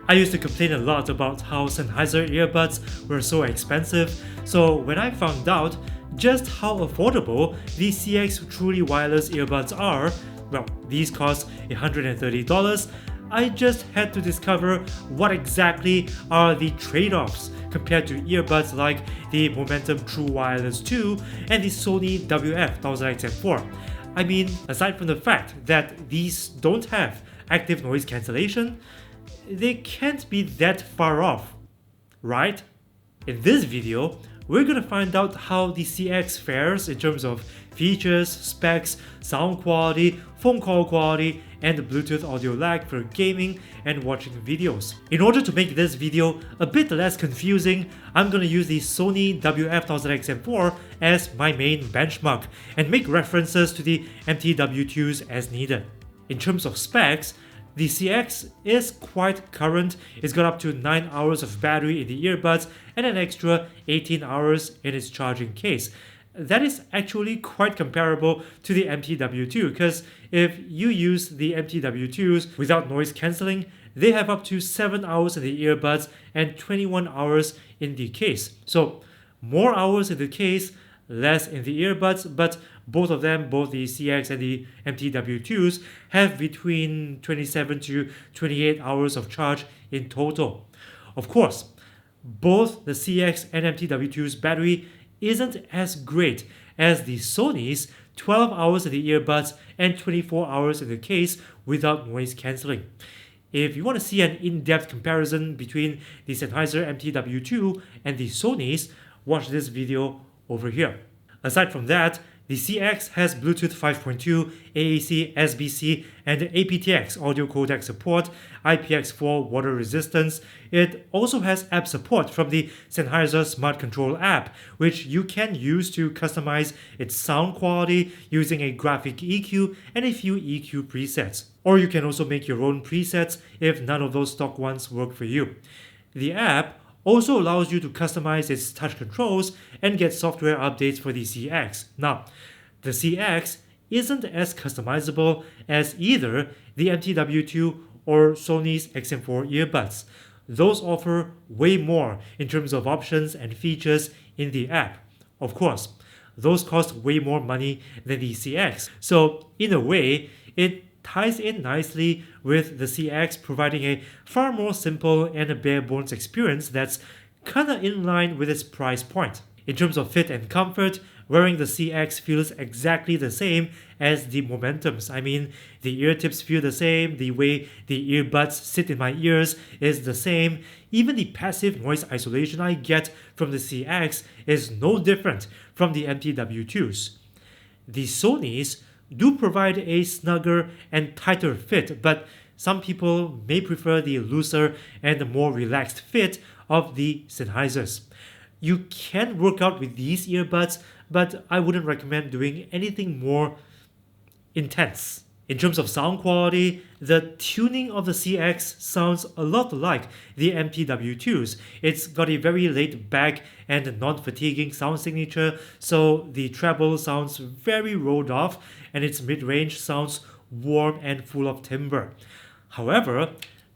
I used to complain a lot about how Sennheiser earbuds were so expensive, so when I found out just how affordable these CX truly wireless earbuds are, well, these cost $130, I just had to discover what exactly are the trade-offs compared to earbuds like the Momentum True Wireless 2 and the Sony WF-1000XM4. I mean, aside from the fact that these don't have active noise cancellation, they can't be that far off, right? In this video, we're gonna find out how the CX fares in terms of features, specs, sound quality, phone call quality, and Bluetooth audio lag for gaming and watching videos. In order to make this video a bit less confusing, I'm gonna use the Sony WF-1000XM4 as my main benchmark and make references to the MTW2s as needed. In terms of specs, the CX is quite current. It's got up to 9 hours of battery in the earbuds and an extra 18 hours in its charging case. That is actually quite comparable to the MTW2 because if you use the MTW2s without noise cancelling, they have up to 7 hours in the earbuds and 21 hours in the case. So more hours in the case, less in the earbuds, but both of them, both the CX and the MTW2s, have between 27 to 28 hours of charge in total. Of course, both the CX and MTW2's battery isn't as great as the Sony's 12 hours in the earbuds and 24 hours in the case without noise cancelling. If you want to see an in-depth comparison between the Sennheiser MTW2 and the Sony's, watch this video over here. Aside from that, the CX has Bluetooth 5.2, AAC, SBC, and aptX audio codec support, IPX4 water resistance. It also has app support from the Sennheiser Smart Control app, which you can use to customize its sound quality using a graphic EQ and a few EQ presets. Or you can also make your own presets if none of those stock ones work for you. The app also allows you to customize its touch controls and get software updates for the CX. Now, the CX isn't as customizable as either the MTW2 or Sony's XM4 earbuds. Those offer way more in terms of options and features in the app. Of course, those cost way more money than the CX. So, in a way, it ties in nicely with the CX, providing a far more simple and a bare bones experience that's kinda in line with its price point. In terms of fit and comfort, wearing the CX feels exactly the same as the Momentums. I mean, the ear tips feel the same, the way the earbuds sit in my ears is the same, even the passive noise isolation I get from the CX is no different from the MTW2s. The Sony's do provide a snugger and tighter fit, but some people may prefer the looser and more relaxed fit of the Sennheisers. You can work out with these earbuds, but I wouldn't recommend doing anything more intense. In terms of sound quality, the tuning of the CX sounds a lot like the MTW2s. It's got a very laid back and non-fatiguing sound signature, so the treble sounds very rolled off and its mid-range sounds warm and full of timbre. However,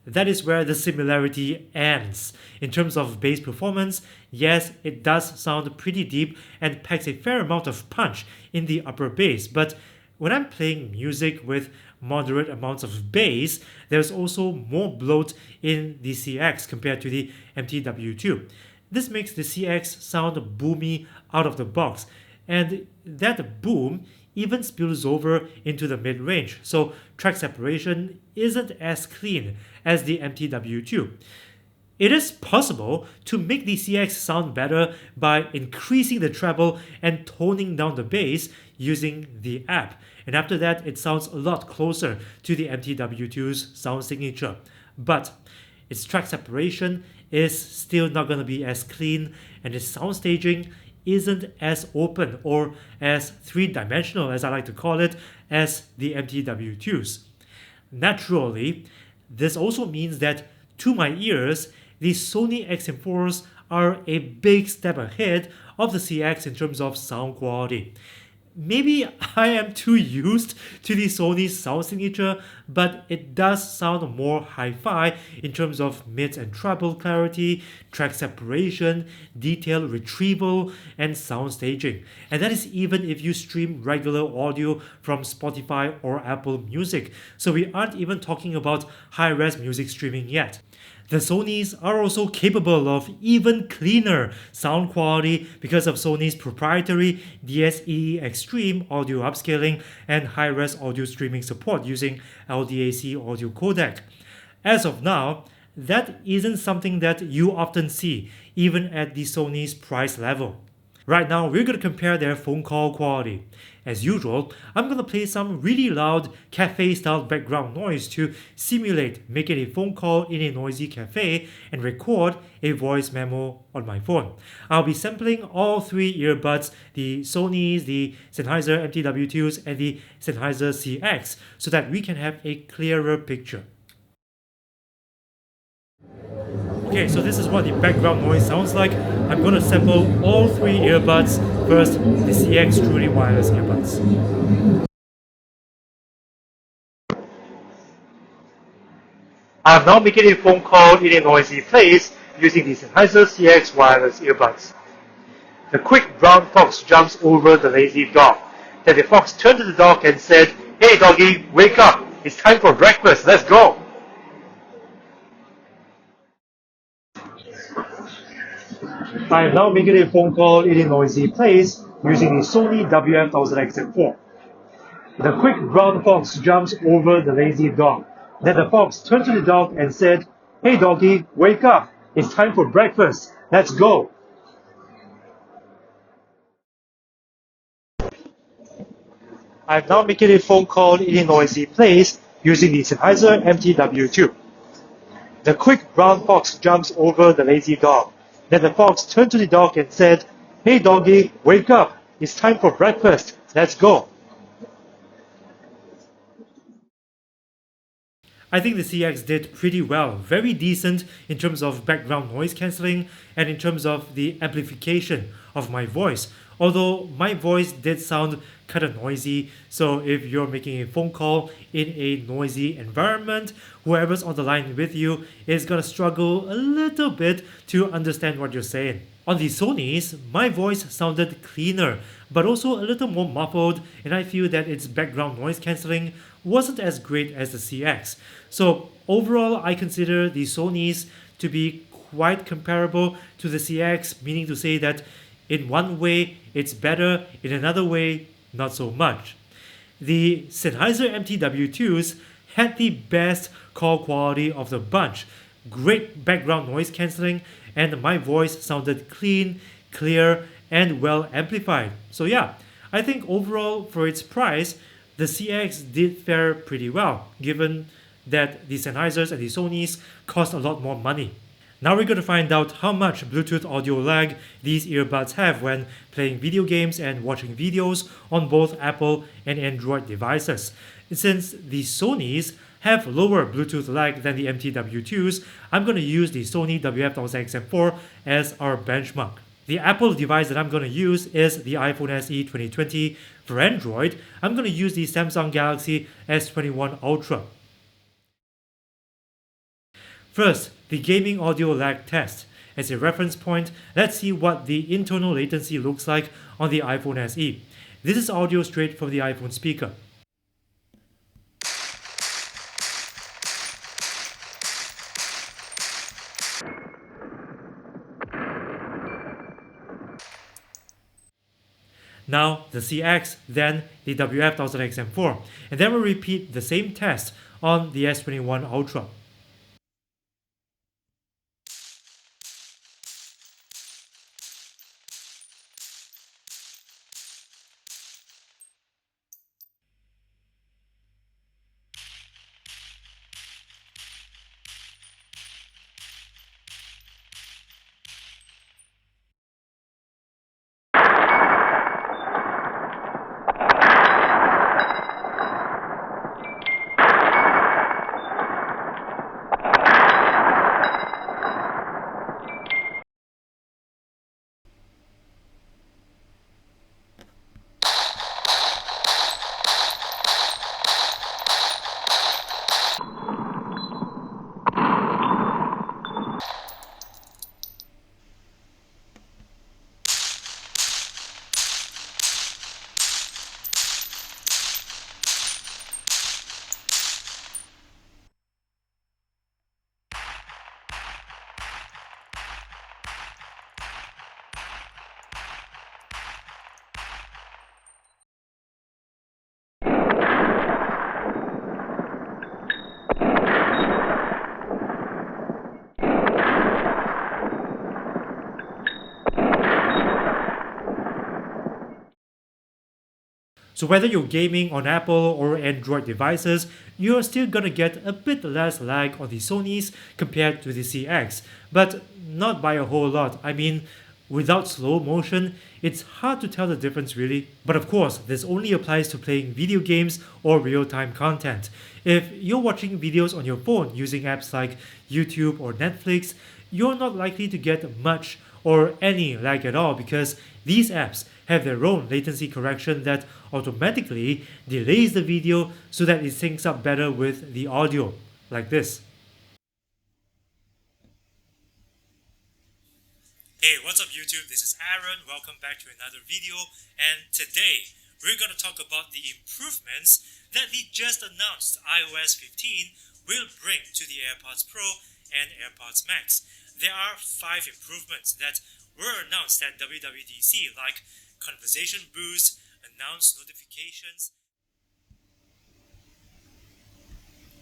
that is where the similarity ends. In terms of bass performance, yes, it does sound pretty deep and packs a fair amount of punch in the upper bass, but when I'm playing music with moderate amounts of bass, there's also more bloat in the CX compared to the MTW2. This makes the CX sound boomy out of the box, and that boom even spills over into the mid-range, so track separation isn't as clean as the MTW2. It is possible to make the CX sound better by increasing the treble and toning down the bass using the app, and after that it sounds a lot closer to the MTW2's sound signature. But its track separation is still not going to be as clean, and its sound staging isn't as open or as three-dimensional, as I like to call it, as the MTW2's. Naturally, this also means that, to my ears, the Sony XM4s are a big step ahead of the CX in terms of sound quality. maybe I am too used to the Sony sound signature, but it does sound more hi-fi in terms of mid and treble clarity, track separation, detail retrieval, and sound staging. And that is even if you stream regular audio from Spotify or Apple Music. So we aren't even talking about high-res music streaming yet. The Sonys are also capable of even cleaner sound quality because of Sony's proprietary DSE Extreme audio upscaling and high-res audio streaming support using LDAC audio codec. As of now, that isn't something that you often see, even at the Sony's price level. Right now, we're going to compare their phone call quality. As usual, I'm going to play some really loud cafe-style background noise to simulate making a phone call in a noisy cafe and record a voice memo on my phone. I'll be sampling all three earbuds, the Sony's, the Sennheiser MTW2s, and the Sennheiser CX, so that we can have a clearer picture. Okay, so this is what the background noise sounds like. I'm going to sample all three earbuds. First, the CX Truly Wireless earbuds. I'm now making a phone call in a noisy place using the Sennheiser CX Wireless earbuds. The quick brown fox jumps over the lazy dog. Then the fox turned to the dog and said, "Hey doggy, wake up. It's time for breakfast. Let's go." I am now making a phone call in a noisy place using the Sony WF-1000XM4. The quick brown fox jumps over the lazy dog. Then the fox turned to the dog and said, "Hey doggy, wake up. It's time for breakfast. Let's go." I am now making a phone call in a noisy place using the Sennheiser MTW2. The quick brown fox jumps over the lazy dog. Then the fox turned to the dog and said, "Hey doggy, wake up. It's time for breakfast. Let's go." I think the CX did pretty well, very decent in terms of background noise cancelling and in terms of the amplification of my voice. Although my voice did sound kind of noisy, so if you're making a phone call in a noisy environment, whoever's on the line with you is gonna struggle a little bit to understand what you're saying. On the Sonys, my voice sounded cleaner, but also a little more muffled, and I feel that its background noise cancelling wasn't as great as the CX. So overall, I consider the Sonys to be quite comparable to the CX, meaning to say that in one way it's better, in another way not so much. The Sennheiser MTW2s had the best call quality of the bunch, great background noise cancelling, and my voice sounded clean, clear, and well amplified. So yeah, I think overall for its price, the CX did fare pretty well, given that the Sennheisers and the Sonys cost a lot more money. Now we're going to find out how much Bluetooth audio lag these earbuds have when playing video games and watching videos on both Apple and Android devices. Since the Sonys have lower Bluetooth lag than the MTW2s, I'm going to use the Sony WF-1000XM4 as our benchmark. The Apple device that I'm going to use is the iPhone SE 2020. For Android, I'm going to use the Samsung Galaxy S21 Ultra. First, the gaming audio lag test. As a reference point, let's see what the internal latency looks like on the iPhone SE. This is audio straight from the iPhone speaker. Now the CX, then the WF-1000XM4, and then we'll repeat the same test on the S21 Ultra. So whether you're gaming on Apple or Android devices, you're still gonna get a bit less lag on the Sonys compared to the CX, but not by a whole lot. I mean, without slow motion, it's hard to tell the difference really. But of course, this only applies to playing video games or real-time content. If you're watching videos on your phone using apps like YouTube or Netflix, you're not likely to get much or any lag at all because these apps have their own latency correction that automatically delays the video so that it syncs up better with the audio, like this. Hey, what's up YouTube? This is Aaron. Welcome back to another video, and today we're going to talk about the improvements that the just announced iOS 15 will bring to the AirPods Pro and AirPods Max. There are 5 improvements that were announced at WWDC, like conversation boost, announced notifications.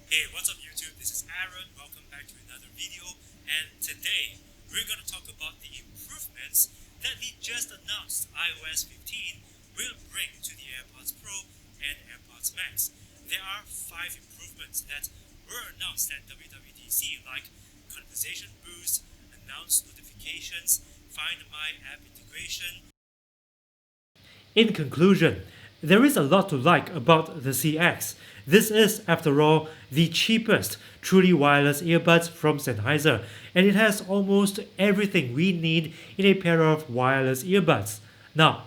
Hey, what's up YouTube? This is Aaron. Welcome back to another video, and today we're going to talk about the improvements that the just announced iOS 15 will bring to the AirPods Pro and AirPods Max. There are 5 improvements that were announced at WWDC, like conversation boost, announced notifications, Find My app integration. In conclusion, there is a lot to like about the CX. This is, after all, the cheapest truly wireless earbuds from Sennheiser, and it has almost everything we need in a pair of wireless earbuds. Now,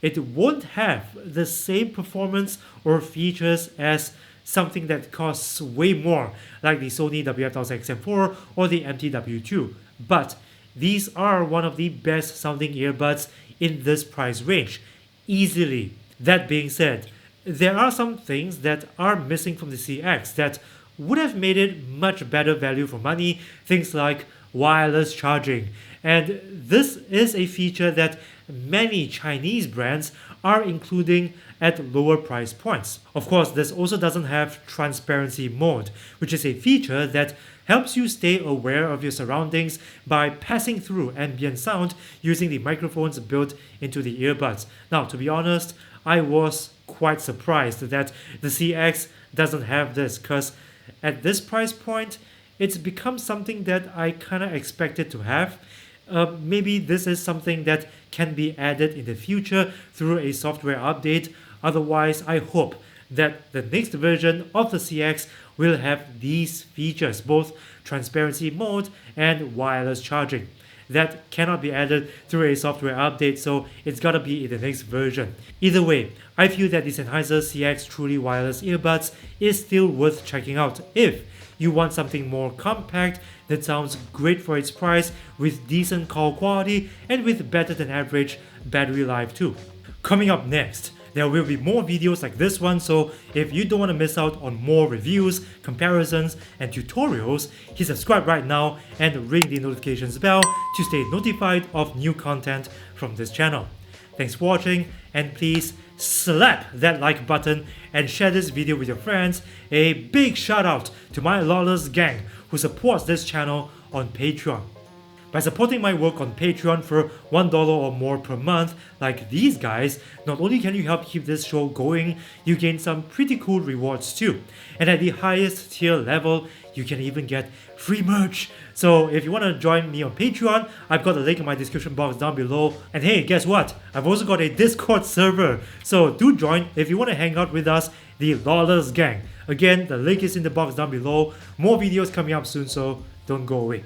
it won't have the same performance or features as something that costs way more, like the Sony WF-1000XM4 or the MTW2, but these are one of the best sounding earbuds in this price range, easily. That being said, there are some things that are missing from the CX that would have made it much better value for money, things like wireless charging. And this is a feature that many Chinese brands are including at lower price points. Of course, this also doesn't have transparency mode, which is a feature that helps you stay aware of your surroundings by passing through ambient sound using the microphones built into the earbuds. Now, to be honest, I was quite surprised that the CX doesn't have this, because at this price point, it's become something that I kind of expected to have. Maybe this is something that can be added in the future through a software update. Otherwise, I hope that the next version of the CX will have these features, both transparency mode and wireless charging. That cannot be added through a software update, so it's gotta be in the next version. Either way, I feel that the Sennheiser CX Truly Wireless Earbuds is still worth checking out if you want something more compact that sounds great for its price, with decent call quality and with better than average battery life too. Coming up next, there will be more videos like this one, so if you don't want to miss out on more reviews, comparisons, and tutorials, hit subscribe right now and ring the notifications bell to stay notified of new content from this channel. Thanks for watching, and please slap that like button and share this video with your friends. A big shout out to my lawless gang who supports this channel on Patreon. By supporting my work on Patreon for $1 or more per month, like these guys, not only can you help keep this show going, you gain some pretty cool rewards too. And at the highest tier level, you can even get free merch. So if you want to join me on Patreon, I've got a link in my description box down below. And hey, guess what? I've also got a Discord server. So do join if you want to hang out with us, the Lawless Gang. Again, the link is in the box down below. More videos coming up soon, so don't go away.